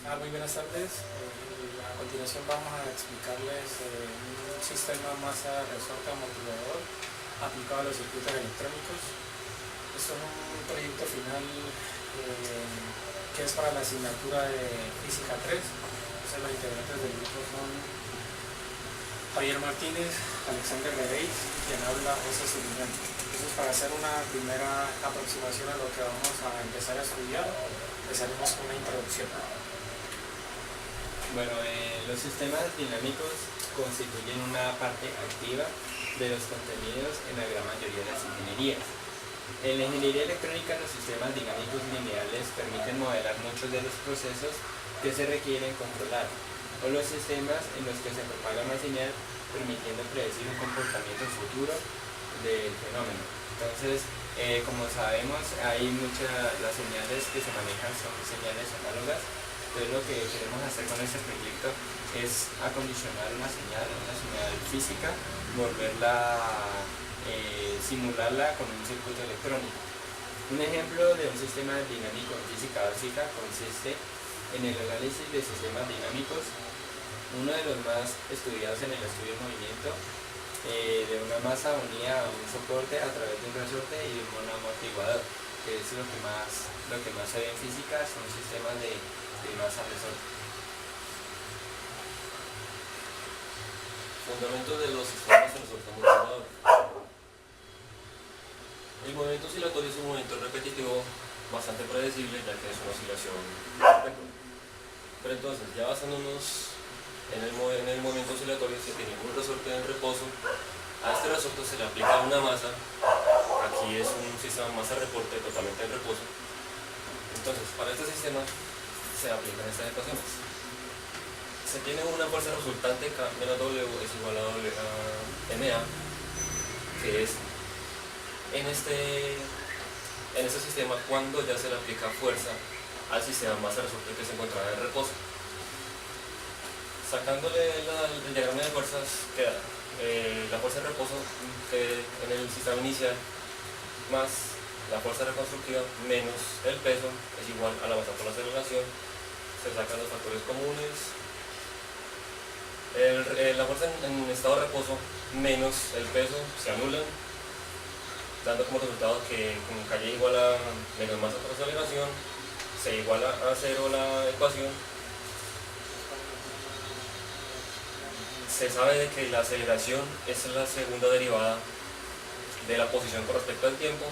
Muy buenas tardes. A continuación vamos a explicarles un sistema masa resorte amortiguador aplicado a los circuitos electrónicos. Esto es un proyecto final que es para la asignatura de Física 3. Entonces, los integrantes del grupo son Javier Martínez, Alexander Lereis y quien habla José Suriñán. Entonces, para hacer una primera aproximación a lo que vamos a empezar a estudiar, empezaremos con una introducción. Bueno, los sistemas dinámicos constituyen una parte activa de los contenidos en la gran mayoría de las ingenierías. En la ingeniería electrónica, los sistemas dinámicos lineales permiten modelar muchos de los procesos que se requieren controlar, o los sistemas en los que se propaga una señal, permitiendo predecir un comportamiento futuro del fenómeno. Entonces, como sabemos, las señales que se manejan son señales análogas. Entonces, lo que queremos hacer con este proyecto es acondicionar una señal física, simularla con un circuito electrónico. Un ejemplo de un sistema dinámico en física básica consiste en el análisis de sistemas dinámicos. Uno de los más estudiados en el estudio del movimiento de una masa unida a un soporte a través de un resorte y de un monoamortiguador, que es lo que más se ve en física, son sistemas de masa resorte. Fundamentos de los sistemas de resorte amortiguador. El movimiento oscilatorio es un movimiento repetitivo bastante predecible, ya que es una oscilación récord. Pero entonces, ya basándonos en el movimiento oscilatorio, se tiene un resorte en reposo. A este resorte se le aplica una masa. Aquí es un sistema masa-reporte totalmente en reposo. Entonces, para este sistema se aplican estas ecuaciones. Se tiene una fuerza resultante K menos W es igual a W a MA, que es en este sistema cuando ya se le aplica fuerza al sistema masa resorte que se encontraba en reposo. Sacándole el diagrama de fuerzas queda la fuerza de reposo que en el sistema inicial más la fuerza reconstructiva menos el peso es igual a la masa por la aceleración. Se sacan los factores comunes. La fuerza en estado de reposo menos el peso se anulan, dando como resultado que con K igual a menos masa por aceleración se iguala a cero la ecuación. Se sabe de que la aceleración es la segunda derivada de la posición con respecto al tiempo,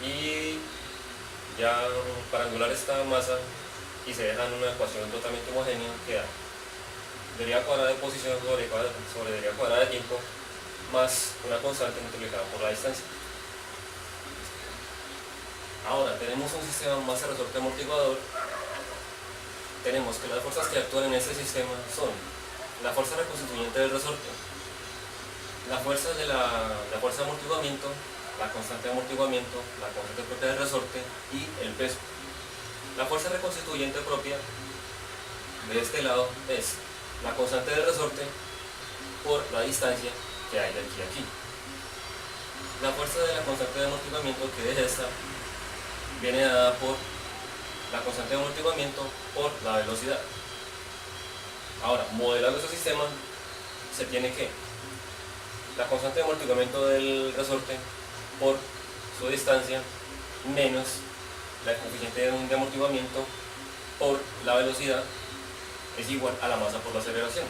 y ya para anular esta masa y se deja en una ecuación totalmente homogénea, queda deriva cuadrada de posición sobre deriva cuadrada de tiempo más una constante multiplicada por la distancia. Ahora tenemos un sistema masa resorte amortiguador. Tenemos que las fuerzas que actúan en este sistema son la fuerza reconstituyente del resorte, la fuerza de amortiguamiento, la constante de amortiguamiento, la constante propia del resorte y el peso. La fuerza reconstituyente propia de este lado es la constante del resorte por la distancia que hay de aquí a aquí. La fuerza de la constante de amortiguamiento, que es esta, viene dada por la constante de amortiguamiento por la velocidad. Ahora, modelando este sistema, se tiene que la constante de amortiguamiento del resorte por su distancia menos la coeficiente de amortiguamiento por la velocidad es igual a la masa por la aceleración.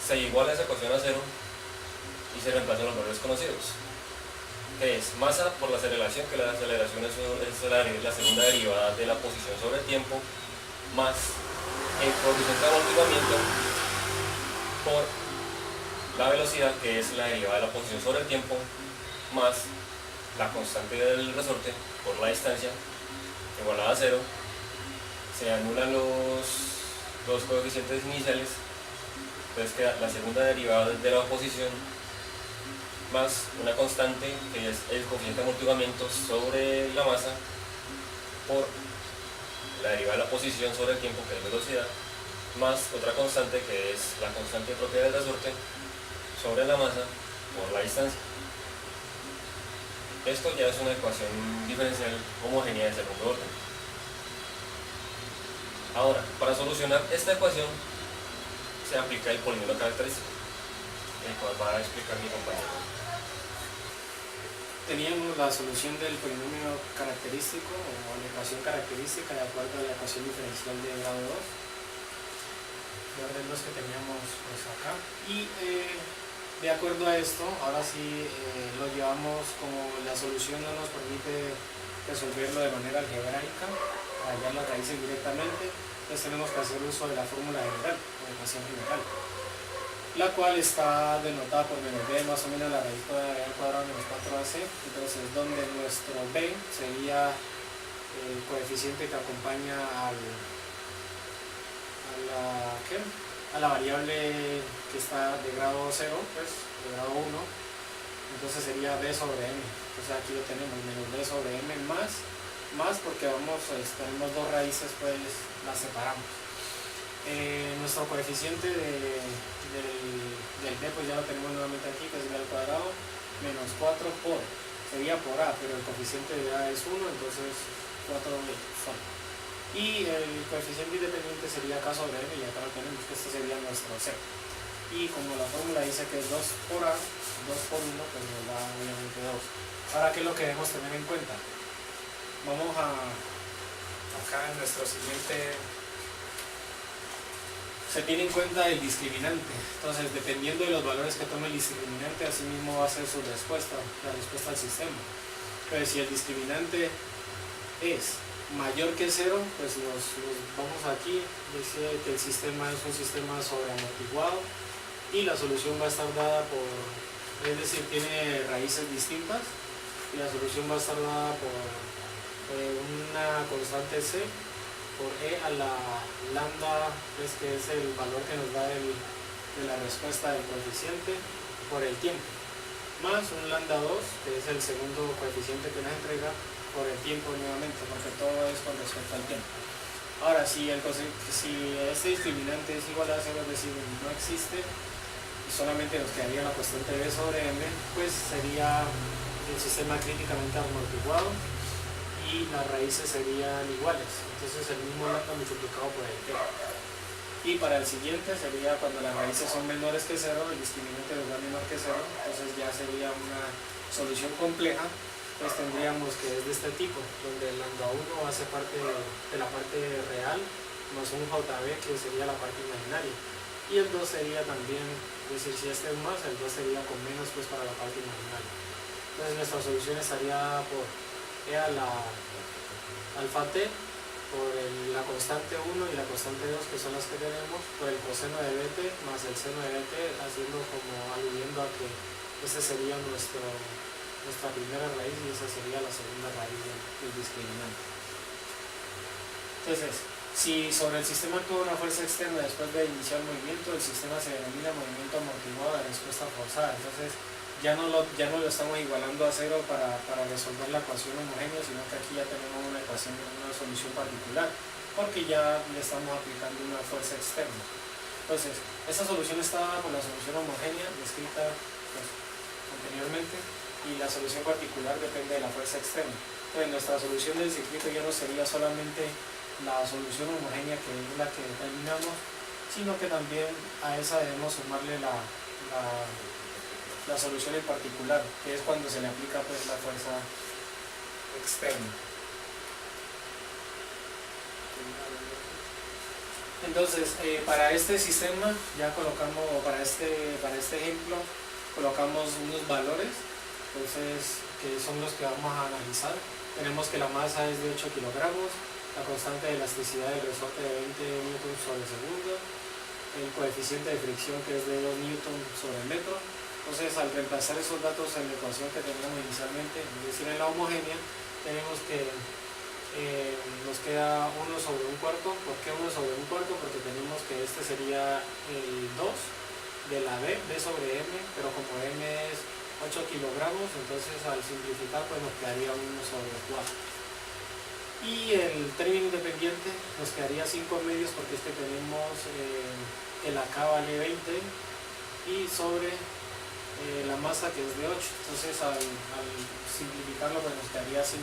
Se iguala esa ecuación a cero y se reemplazan los valores conocidos, que es masa por la aceleración, que la aceleración es la segunda derivada de la posición sobre el tiempo, más el coeficiente de amortiguamiento por la velocidad, que es la derivada de la posición sobre el tiempo, más la constante del resorte por la distancia, igualada a cero. Se anulan los coeficientes iniciales, entonces queda la segunda derivada de la posición más una constante, que es el coeficiente de amortiguamiento sobre la masa, por la derivada de la posición sobre el tiempo, que es velocidad, más otra constante, que es la constante propia del resorte sobre la masa por la distancia. Esto ya es una ecuación diferencial homogénea de segundo orden. Ahora, para solucionar esta ecuación se aplica el polinomio característico, el cual va a explicar mi compañero. Teníamos la solución del polinomio característico o la ecuación característica de acuerdo a la ecuación diferencial de grado 2, de orden 2 que teníamos pues acá. Y de acuerdo a esto, ahora sí lo llevamos como la solución no nos permite resolverlo de manera algebraica, hallar las raíces directamente, entonces tenemos que hacer uso de la fórmula general, o ecuación general, la cual está denotada por menos b más o menos la raíz cuadrada de a al cuadrado menos 4ac, entonces donde nuestro b sería el coeficiente que acompaña a la variable que está de grado 0, pues de grado 1, entonces sería b sobre m, entonces aquí lo tenemos, menos b sobre m más porque tenemos dos raíces, pues las separamos. Nuestro coeficiente del b pues ya lo tenemos nuevamente aquí, que es b al cuadrado menos 4 sería por a, pero el coeficiente de a es 1, entonces 4 solo. Y el coeficiente independiente sería k sobre m, y acá lo tenemos, que este sería nuestro c. Y como la fórmula dice que es 2 por a, 2 por 1, pues nos da obviamente 2. Ahora, ¿qué es lo que debemos tener en cuenta? Vamos acá en nuestro siguiente, se tiene en cuenta el discriminante, entonces dependiendo de los valores que tome el discriminante, así mismo va a ser su respuesta, la respuesta al sistema. Entonces si el discriminante es mayor que 0, pues nos vamos aquí, dice que el sistema es un sistema sobreamortiguado y la solución va a estar dada por, es decir, tiene raíces distintas y la solución va a estar dada por una constante c por e a la lambda, pues, que es el valor que nos da de la respuesta del coeficiente por el tiempo, más un lambda 2, que es el segundo coeficiente que nos entrega por el tiempo nuevamente, porque todo es con respecto al tiempo. Ahora, si este discriminante es igual a 0, es decir, no existe, y solamente nos quedaría la constante b sobre m, pues sería el sistema críticamente amortiguado y las raíces serían iguales, entonces el mismo lambda multiplicado por el t. Y para el siguiente sería cuando las raíces son menores que 0, el discriminante nos da menor que 0, entonces ya sería una solución compleja, pues tendríamos que es de este tipo, donde el lambda 1 hace parte de la parte real, más un jb que sería la parte imaginaria. Y el 2 sería también, es decir, si este es más, el 2 sería con menos, pues para la parte imaginaria. Entonces nuestra solución estaría por e a la alfa t, por la constante 1 y la constante 2, que son las que tenemos, por el coseno de bt más el seno de bt, haciendo como aludiendo a que esta sería nuestra primera raíz y esa sería la segunda raíz del discriminante. Entonces, si sobre el sistema actúa una fuerza externa después de iniciar el movimiento, el sistema se denomina movimiento amortiguado de respuesta forzada. Entonces, ya no lo estamos igualando a 0 para resolver la ecuación homogénea, sino que aquí ya tenemos una ecuación, una solución particular, porque ya le estamos aplicando una fuerza externa. Entonces, esta solución está dada por la solución homogénea descrita pues, anteriormente, y la solución particular depende de la fuerza externa. Entonces, nuestra solución del circuito ya no sería solamente la solución homogénea, que es la que determinamos, sino que también a esa debemos sumarle la solución en particular, que es cuando se le aplica pues la fuerza externa. Entonces, para este sistema ya colocamos, para este ejemplo, colocamos unos valores, entonces, que son los que vamos a analizar. Tenemos que la masa es de 8 kilogramos, la constante de elasticidad del resorte de 20 newtons sobre segundo, el coeficiente de fricción que es de 2 newtons sobre metro. Entonces, al reemplazar esos datos en la ecuación que teníamos inicialmente, es decir, en la homogénea, tenemos que nos queda 1 sobre 1 cuarto. ¿Por qué 1 sobre 1 cuarto? Porque tenemos que este sería el 2 de la b sobre m, pero como m es 8 kilogramos, entonces al simplificar pues nos quedaría 1 sobre 4. Y el término independiente nos quedaría 5 medios, porque es que tenemos que la k vale 20 y sobre la masa, que es de 8, entonces al simplificarlo pues nos quedaría 5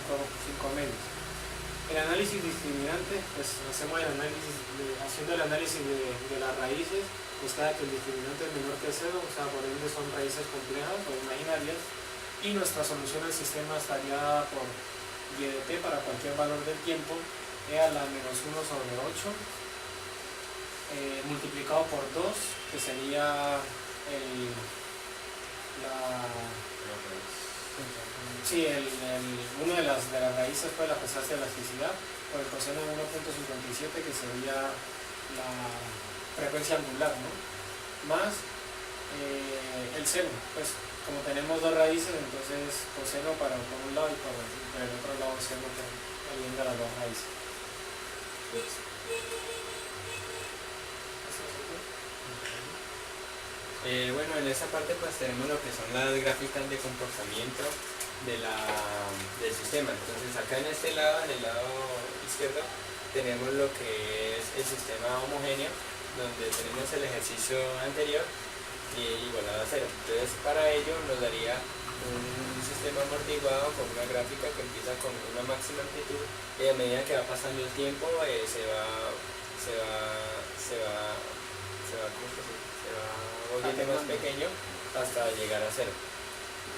medios. El análisis discriminante, pues hacemos el análisis, haciendo el análisis de las raíces, pues cada que el discriminante es menor que cero, o sea, por ende son raíces complejas o imaginarias, y nuestra solución al sistema estaría por y de t para cualquier valor del tiempo, e a la menos 1 sobre 8, multiplicado por 2, que sería una de las raíces, pues la constante de elasticidad, por el coseno de 1.57, que sería la frecuencia angular, ¿no? Más el seno, pues como tenemos dos raíces, entonces coseno por un lado y por el otro lado seno que alienta las dos raíces. Bueno, en esta parte pues tenemos lo que son las gráficas de comportamiento del sistema. Entonces acá en este lado, en el lado izquierdo, tenemos lo que es el sistema homogéneo, donde tenemos el ejercicio anterior igualado a cero. Entonces para ello nos daría un sistema amortiguado con una gráfica que empieza con una máxima amplitud y a medida que va pasando el tiempo se va volviendo más pequeño hasta llegar a cero.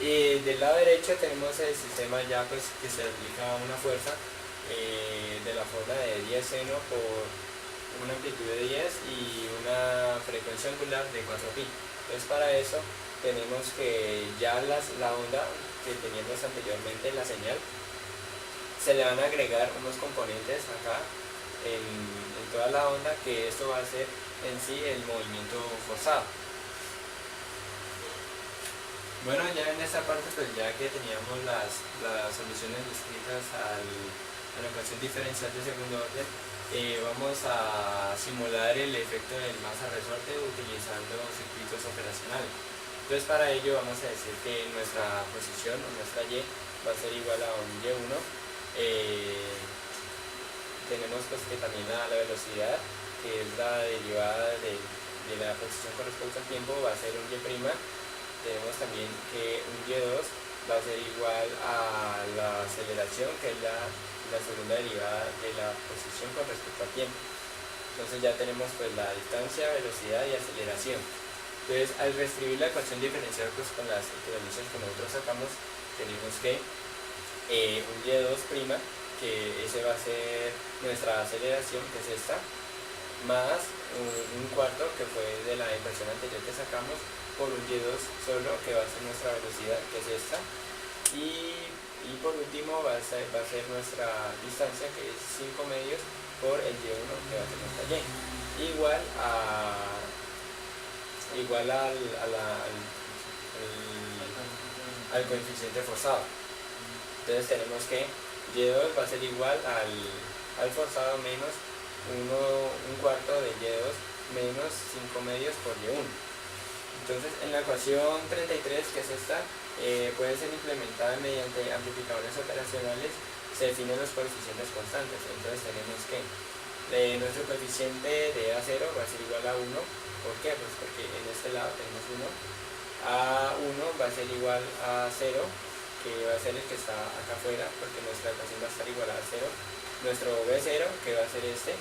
Y del lado derecho tenemos el sistema ya pues que se aplica una fuerza de la forma de 10 seno por una amplitud de 10 y una frecuencia angular de 4pi. Entonces para eso tenemos que ya la onda que teníamos anteriormente, la señal, se le van a agregar unos componentes acá en toda la onda, que esto va a ser en sí el movimiento forzado. Bueno, ya en esta parte, pues ya que teníamos las soluciones descritas a la ecuación diferencial de segundo orden, vamos a simular el efecto del masa resorte utilizando circuitos operacionales. Entonces para ello vamos a decir que nuestra posición o nuestra y va a ser igual a un y1. Tenemos pues que también la velocidad, que es la derivada de la posición con respecto al tiempo, va a ser un y'. Tenemos también que un y2 va a ser igual a la aceleración, que es la segunda derivada de la posición con respecto al tiempo. Entonces ya tenemos pues la distancia, velocidad y aceleración. Entonces al reescribir la ecuación diferencial pues con las equivalencias que nosotros sacamos, tenemos que un y2', que ese va a ser nuestra aceleración, que es esta, más un cuarto, que fue de la ecuación anterior que sacamos, por un y2 solo, que va a ser nuestra velocidad, que es esta, y por último va a ser nuestra distancia, que es 5 medios, por el y1, que va a ser nuestra y, igual al coeficiente forzado. Entonces tenemos que y2 va a ser igual al forzado menos un cuarto de y2 menos 5 medios por y1. Entonces en la ecuación 33, que es esta, puede ser implementada mediante amplificadores operacionales. Se definen los coeficientes constantes. Entonces tenemos que nuestro coeficiente de A0 va a ser igual a 1. ¿Por qué? Pues porque en este lado tenemos 1. A1 va a ser igual a 0, que va a ser el que está acá afuera, porque nuestra ecuación va a estar igual a 0. Nuestro B0, que va a ser este,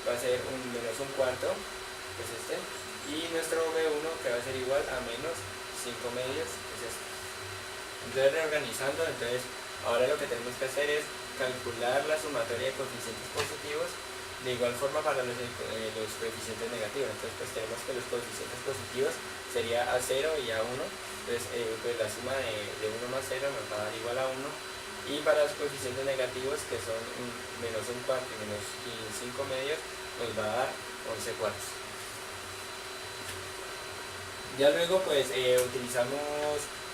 va a ser menos un cuarto, que es este. Y nuestro B1, que va a ser igual a menos 5 medios, que es este. Entonces reorganizando, ahora lo que tenemos que hacer es calcular la sumatoria de coeficientes positivos, de igual forma para los coeficientes negativos. Entonces pues tenemos que los coeficientes positivos sería A0 y A1. Entonces pues la suma de 1 más 0 nos va a dar igual a 1. Y para los coeficientes negativos, que son menos un cuarto y menos 5 medios, nos va a dar 11 cuartos. Ya luego pues utilizamos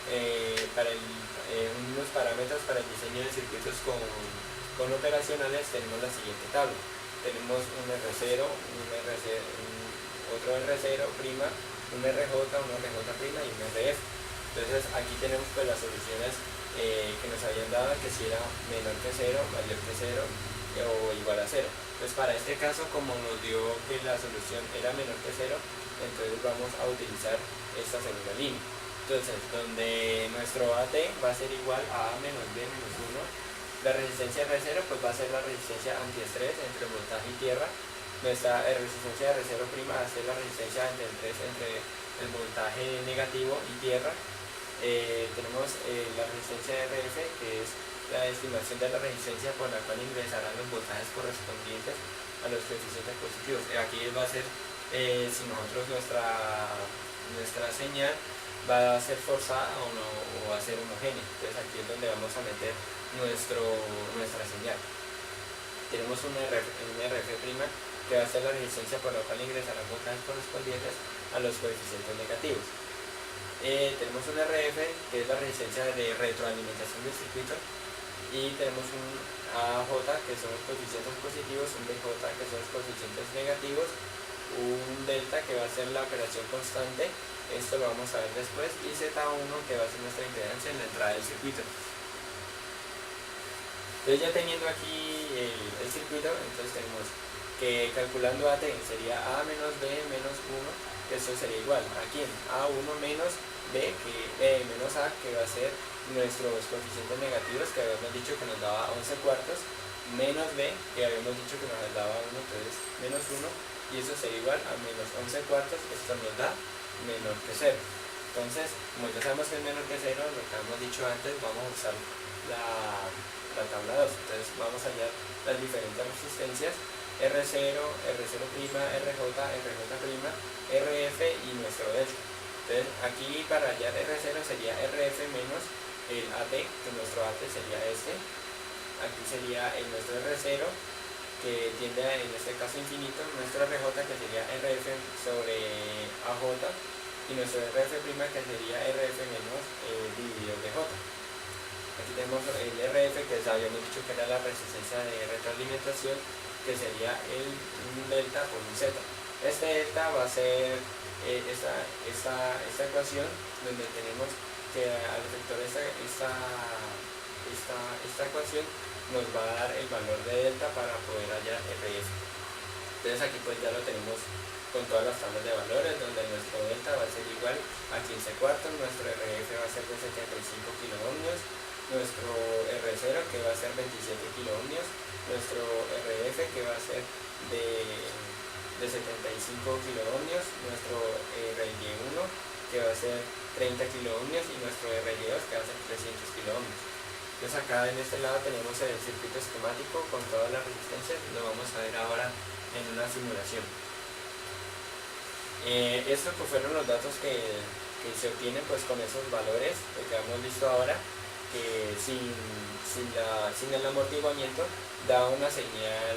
unos parámetros para el diseño de circuitos con operacionales. Tenemos la siguiente tabla. Tenemos un R0, otro R0', un RJ, un RJ' y un RF. Entonces aquí tenemos pues las soluciones que nos habían dado, que si era menor que 0, mayor que 0 o igual a 0. Entonces para este caso, como nos dio que la solución era menor que 0, entonces vamos a utilizar esta segunda línea. Entonces donde nuestro AT va a ser igual a A menos B menos 1, La resistencia R0 pues va a ser la resistencia antiestrés entre voltaje y tierra. Nuestra resistencia R0' va a ser la resistencia antiestrés entre el voltaje negativo y tierra. Tenemos la resistencia RF, que es la estimación de la resistencia por la cual ingresarán los voltajes correspondientes a los coeficientes positivos. Aquí va a ser, si nosotros nuestra señal va a ser forzada o no, o va a ser homogénea. Entonces aquí es donde vamos a meter nuestra señal. Tenemos un RF' que va a ser la resistencia por la cual ingresarán voltajes correspondientes a los coeficientes negativos. Tenemos un RF, que es la resistencia de retroalimentación del circuito, y tenemos un AJ, que son los coeficientes positivos, un BJ, que son los coeficientes negativos, un delta, que va a ser la operación constante, esto lo vamos a ver después, y Z1, que va a ser nuestra impedancia en la entrada del circuito. Entonces, ya teniendo aquí el circuito, entonces tenemos que calculando AT sería A menos B menos 1, que esto sería igual a quién, A1 menos B, menos A, que va a ser nuestros coeficientes negativos, que habíamos dicho que nos daba 11 cuartos, menos B, que habíamos dicho que nos daba 1, entonces menos 1, y eso sería igual a menos 11 cuartos, esto nos da menor que 0. Entonces, como ya sabemos que es menor que 0, lo que habíamos dicho antes, vamos a usar la tabla 2. Entonces vamos a hallar las diferentes resistencias R0, R0', RJ, RJ', RF y nuestro delta. Entonces aquí para hallar R0 sería RF menos el AT, que nuestro AT sería este. Aquí sería el nuestro R0, que tiende a, en este caso, infinito. Nuestro RJ, que sería RF sobre AJ, y nuestro RF', que sería RF menos dividido de J. Aquí tenemos el RF, que habíamos dicho que era la resistencia de retroalimentación, que sería un delta por un Z. Este delta va a ser esta ecuación, donde tenemos que al efectuar esta ecuación nos va a dar el valor de delta para poder hallar RF. Entonces aquí pues ya lo tenemos con todas las tablas de valores, donde nuestro delta va a ser igual a 15 cuartos, nuestro RF va a ser de 75 kiloohmios, nuestro R0, que va a ser 27 kiloohmios, nuestro RF, que va a ser de 75 kiloohmios, nuestro RY1, que va a ser 30 kiloohmios, y nuestro RY2, que va a ser 300 kiloohmios. Entonces acá en este lado tenemos el circuito esquemático con todas las resistencias, lo vamos a ver ahora en una simulación. Estos pues fueron los datos que se obtienen pues con esos valores que hemos visto ahora, que sin el amortiguamiento da una señal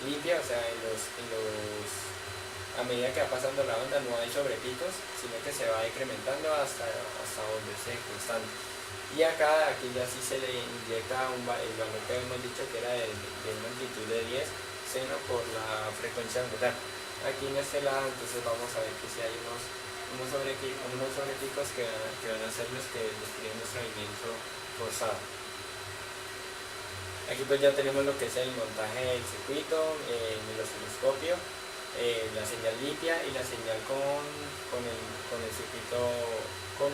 limpia, o sea, a medida que va pasando la onda no hay sobrepicos, sino que se va incrementando hasta volverse constante. Y aquí ya sí se le inyecta el valor que habíamos dicho, que era de una amplitud de 10 seno por la frecuencia angular. Aquí en este lado entonces vamos a ver que si hay unos sobrepicos que van a ser los que describen nuestro movimiento forzado. Aquí pues ya tenemos lo que es el montaje del circuito, en el osciloscopio, la señal limpia y la señal con el circuito con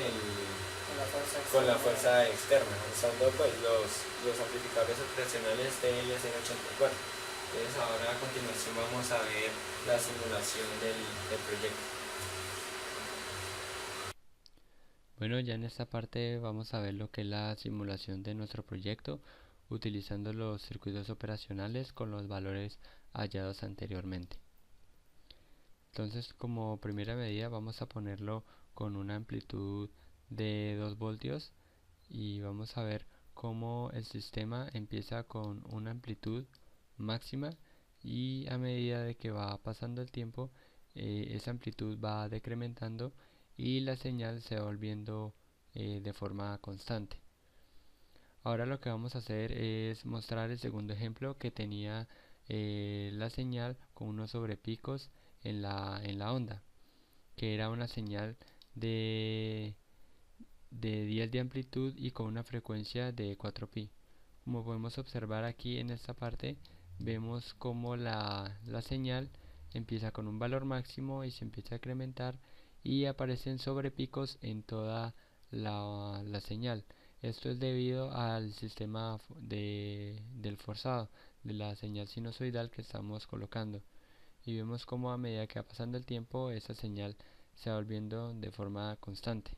la fuerza externa, usando pues los amplificadores operacionales TL084. Entonces ahora a continuación vamos a ver la simulación del proyecto. Bueno, ya en esta parte vamos a ver lo que es la simulación de nuestro proyecto utilizando los circuitos operacionales con los valores hallados anteriormente. Entonces, como primera medida vamos a ponerlo con una amplitud de 2 voltios y vamos a ver cómo el sistema empieza con una amplitud máxima y a medida de que va pasando el tiempo esa amplitud va decrementando y la señal se va volviendo de forma constante. Ahora lo que vamos a hacer es mostrar el segundo ejemplo, que tenía la señal con unos sobrepicos en la onda, que era una señal de 10 de amplitud y con una frecuencia de 4pi. Como podemos observar aquí en esta parte, vemos como la señal empieza con un valor máximo y se empieza a incrementar y aparecen sobrepicos en toda la señal. Esto es debido al sistema del forzado de la señal sinusoidal que estamos colocando, y vemos como a medida que va pasando el tiempo esa señal se va volviendo de forma constante.